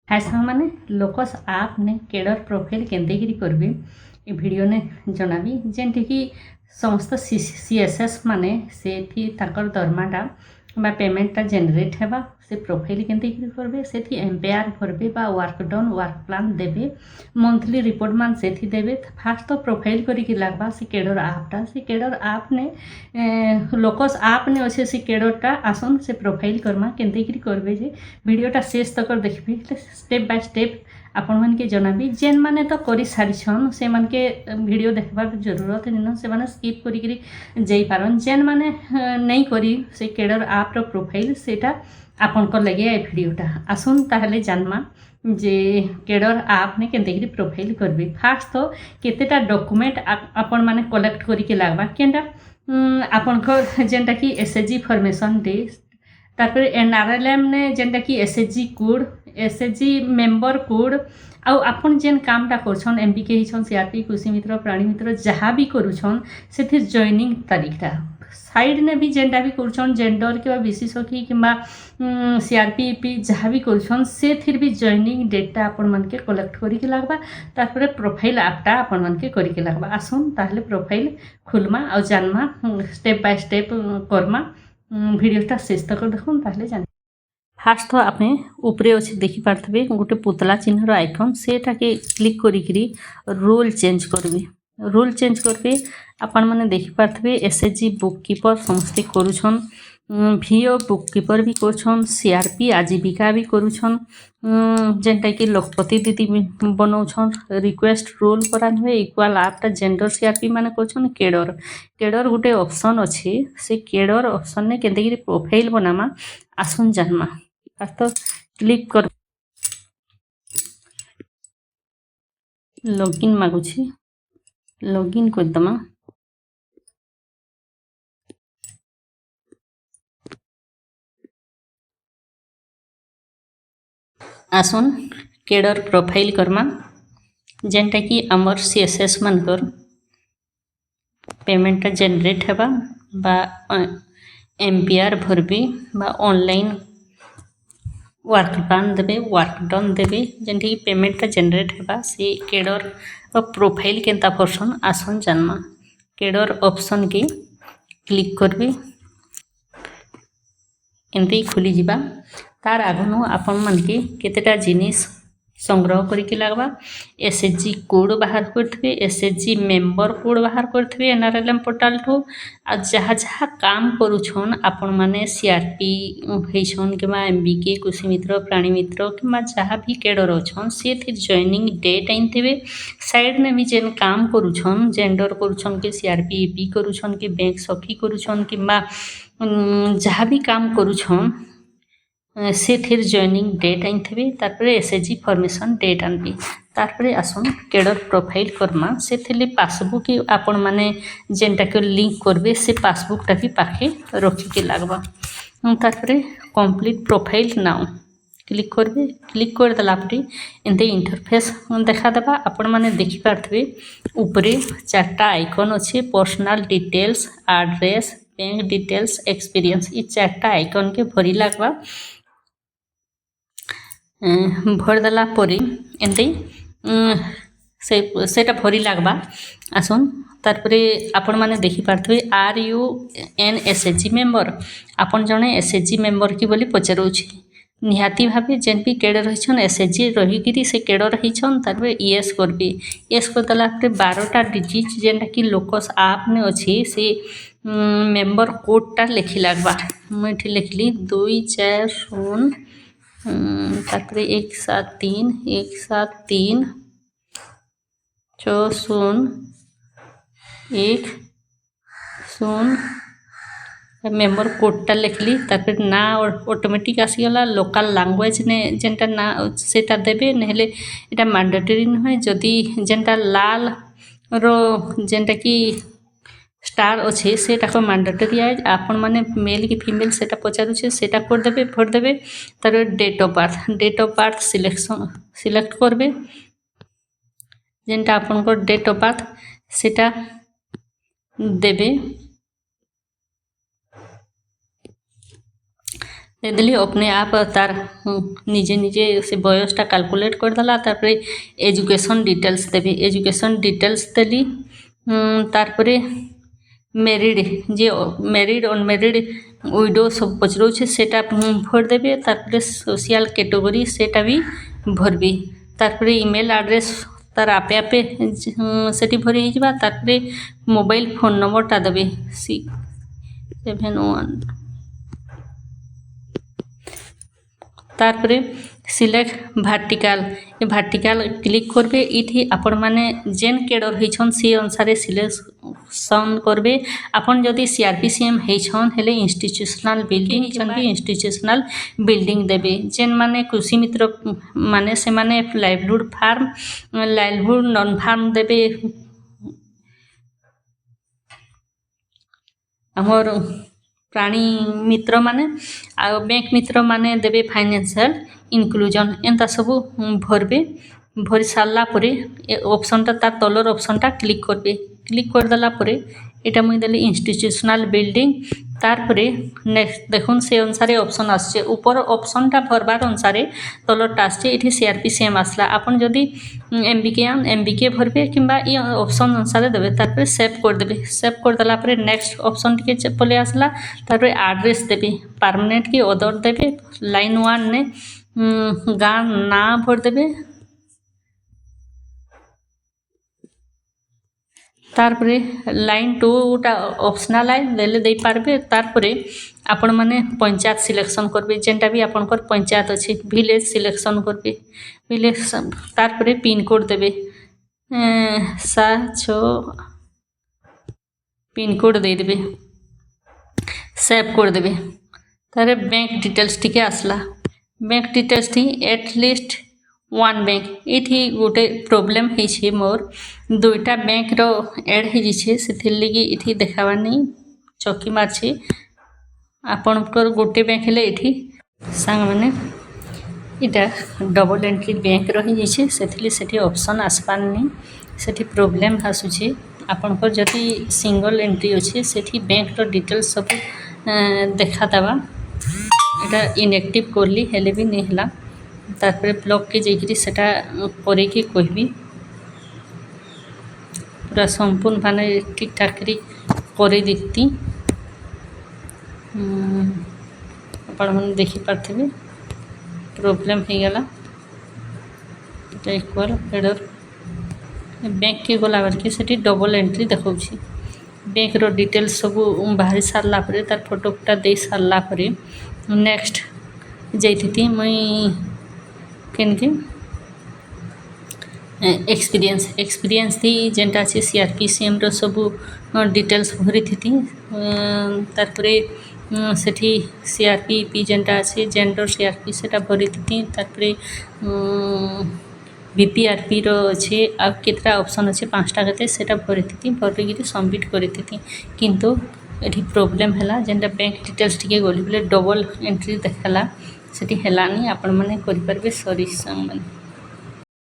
हाय साଙ୍ଗ ମାନେ लोकस आप ने केडर प्रोफाइल केंदेगिरी करबे ए वीडियो ने जनाबी जेंति कि समस्त सीएसएस माने सेठी ताकर दरमाटा बा पेमेंटटा जेनरेट हेबा से प्रोफाइल केंदेगिरी करबे सेठी एम्पायर भरबे बा वर्क डन वर्क प्लान देबे मंथली रिपोर्ट मान सेठी देबे फास्ट तो प्रोफाइल करी कि लागबा से केडर आपटा से केडर आप ने लोकस आप ने अच्छे से केडरटा आसन से प्रोफाइल करमा केंदेगिरी करबे जे वीडियोटा शेष तक देखबे स्टेप बाय स्टेप आपण मन के जनाबी जेन माने तो करी सारिछन से मन के वीडियो देखबार जरूरत नहीं से माने स्किप करी करी जाई पारन जेन माने नहीं करी से केडर आप रो प्रोफाइल सेटा आपन को लगे ए वीडियोटा आसुन ताहले जानमा जे केडर आप ने केंदेगिरी प्रोफाइल करबे फास्ट तो केतेटा डॉक्यूमेंट आपण माने कलेक्ट करी के लागबा केनटा आपन को जेनटा कि एसएचजी फॉर्मेशन दे तारपर एनआरएलएम ने जेनटा कि SHG code SHG member code आउ आपन जेन कामटा करछन एमबीके हिछन सीआरपी कृषि मित्र प्राणी मित्र जहाँ भी करूछन सेथिर जॉइनिंग तारीखटा साइड ने भी जेनटा भी करूछन जेंडर के बीसी सखी किंबा सीआरपी ईपी जहाँ भी करूछन सेथिर भी जॉइनिंग डेटटा आपन मन के कलेक्ट करी के लागबा तारपर प्रोफाइल आपटा आपन मन के करी के लागबा आसुन ताहले प्रोफाइल खुलमा आ जानमा स्टेप बाय स्टेप करमा वीडियोटा शेष तक देखुन ताहले जान फास्ट तो आपने ऊपरे अच्छे देखी पारे गोटे पुतला चिन्हर आइकन सेटा के क्लिक करी रोल चेंज करबे रोल चेंज करबे आपण माने देखी पारे एसएचजी बुककीपर समस्ते करूछन भिओ बुककीपर भी करूछन सीआरपी आजीविका भी करूछन जेनटा कि लखपति दीदी बनाउछन रिक्वेस्ट रोल करान हुए इक्वल आपटा जेंडर सीआरपी माने करूछन केडर केडर गोटे ऑप्शन अच्छे से केडर ऑप्शन ने केंदेगिरी प्रोफाइल बनामा आसुन जानमा तो क्लिक कर लॉगिन मागुछि लॉगिन कर दमा आसुन केडर प्रोफाइल करमा जेनटा कि आमर सीएसएस मानकर पेमेंटटा जेनरेट हेबा बा एम्पायर भरबे बा ऑनलाइन वर्क प्लान देबे वर्क डन देबे जेनटी पेमेंटटा जेनरेट हेबा से केडर प्रोफाइल केनता फरसन आसन जानमा केडर ऑप्शन के क्लिक करबे एमती खुली जिबा तार आगनु आपण मन के केतेटा जिनिस संग्रह करिके लागबा एसएचजी कोड बाहर करथबे एसएचजी मेंबर कोड बाहर करथबे एनआरएलएम पोर्टल ठो आ जहाँ जहाँ काम करूछन आपण माने सीआरपी हेछन किमा एमबीके कृषि मित्र प्राणी मित्र किमा जहाँ भी केडर अछन से थी जॉइनिंग डेट आइनथबे साइड ने भी जेन काम करूछन जेंडर करूछन के सीआरपी ईपी करूछन के बैंक सखी करूछन किमा जहाँ भी काम करूछन से थिर जॉइनिंग डेट आइनथबे तारपरे एसएचजी फॉर्मेशन डेट आनबे तारपरे आसन केडर प्रोफाइल करमा से थिले पासबुक आपण माने जेनटा के लिंक करबे से पासबुकटा भी पाखे रखी के लागबा तारपरे कंप्लीट प्रोफाइल नाउ क्लिक करबे क्लिक कर देला परे एंते इंटरफेस देखा देबा आपण माने देखि पारथबे ऊपरे चारटा आइकन अछि personal details address bank details experience ई चारटा आइकन के भरी लागबा भर देला परे एंते सेटा भरी लागबा आसन तारपरे आपण माने देखि पारथबे are you an SHG member आपण जने एसएचजी मेंबर की बोली पचारुछि निहाती भाबे जेन भी केडर रहिछन एसएचजी रहिगिरी से केडर रहिछन तारपरे यस करबे यस कर देला परे 12टा डिजिट जेनटा कि लोकस आप ने अछि से मेंबर कोडटा लिखि लागबा मथि लिखली 240 तारपरे 173 173 6010 मेंबर कोडटा लिखली तारपरे ना ऑटोमेटिक आसीगला लोकल लैंग्वेज ने जेनटा ना सेटा देबे नहेले एटा मैंडेटरी नहय जदि जेनटा लाल रो जेनटा कि स्टार अच्छे सेटा को मैंडेटरी आए आपण माने मेल कि फीमेल सेटा पचारुछे सेटा कर देबे भर देबे तार डेट ऑफ बर्थ सिलेक्ट करबे जेनटा आपण को डेट ऑफ बर्थ सेटा देबे देदेली अपने आप तार निजे निजे से बयसटा कैलकुलेट करदेला। तारपरे एजुकेशन डिटेल्स देवी, एजुकेशन डिटेल्स देली। तारपरे मेरिड जे मेरिड अनमेरिड उइडो सब पचराउछे सेटा भर देबे। तारपरे सोशल कैटेगरी सेटा भी भरबी। तारपरे ईमेल एड्रेस तार आपे आपे सेटी भरी हिजबा। तारपरे मोबाइल फोन नंबरटा देबे 671। तारपरे सिलेक्ट भार्टिकल, ये भार्टिकल क्लिक करबे। इठी आपण माने जेन केडर होइछन से अनुसार सिलेक्शन करबे। आपण जदि सीआरपीसीएम होइछन हेले इंस्टीट्यूशनल बिल्डिंग होइछन कि इंस्टीट्यूशनल बिल्डिंग देबे। जेन माने कृषि मित्र माने से माने livelihood farm, livelihood non farm देबे। हमर प्राणी मित्र माने आ बैंक मित्र माने देबे फाइनेंशियल इनक्लूजन। एंता सब भरबे। भरी सारा परे ऑप्शनटा तार तलर ऑप्शनटा क्लिक करबे। क्लिक करदेला परे एटा मुई देली इंस्टीट्यूशनल बिल्डिंग। तारपरे नेक्स्ट देखुन से अनुसार ऑप्शन आसছে। ऊपर ऑप्शनटा भरबार अनुसार तलरटा आसছে। एठी सीआरपीसीएम आसला। आपण जदि एमबीके भरबे किंबा ई ऑप्शन अनुसार देबे। तारपरे सेव कर देबे। सेव करदेला परे नेक्स्ट ऑप्शन टिके पले आसला। तारपरे एड्रेस देबे, परमानेंट की अदर देबे। लाइन 1 ने गाँ ना भर देबे। तारपरे लाइन 2 टा ऑप्शनल लाइन देले दे पारबे। तारपरे आपण माने पंचायत सिलेक्शन करबे। जेनटा भी आपनकर पंचायत अछि विलेज सिलेक्शन करबे। विलेज तारपरे पिन कोड देबे 76 पिन कोड दे देबे। सेव कर देबे। तारे बैंक डिटेल्स टिके आसला। बैंक डिटेल्स थी एटलिस्ट 1 बैंक। इठी गोटे प्रॉब्लम है मोर 2टा बैंक रो ऐड हो जिछे सेथिर लगी इठी देखावा नहीं चौकी मारछे। आपनकर गोटे बैंक हेले इठी सांग माने इटा डबल एंट्री बैंक रही जिछे सेथिली सेठी ऑप्शन आसपार नहीं सेठी प्रॉब्लम आसुछे। आपनकर जदि सिंगल एंट्री अच्छे सेठी बैंक रो डिटेल्स सब देखा दबा। एटा इनएक्टिव करली हेले भी नहीं हला। तारपरे ब्लॉक के जाइकरी सेटा करे के कहबी। पूरा संपूर्ण माने ठीक ठाक करी करे देती। आपण मन देखि पारथिबे प्रॉब्लम हे गला। एटा इक्वल हेडर बैंक के गला बार के सेठी डबल एंट्री देखाउछि। बैंक रो डिटेल्स सब बाहरी सारला परे तार फोटोटा दे सारला परे नेक्स्ट जाइथि मुई केनके एक्सपीरियंस थी जेनटा अच्छे सीआरपीसीएम रो सब डिटेल्स भरी थी। तारपरे सेठी सीआरपी जेनटा अच्छे जेंडर सीआरपी सेटा भरी थी। तारपरे बीपीआरपी रो अच्छे आ केतरा ऑप्शन अच्छे 5टा केते सेटा भरी थी। भरी कि सबमिट करी थी किंतु एठी प्रॉब्लम हैला जेनटा बैंक डिटेल्स टिके गली बोले डबल एंट्री देखाला सेठी हेलानी। आपण माने करि परबे सॉरी संग माने।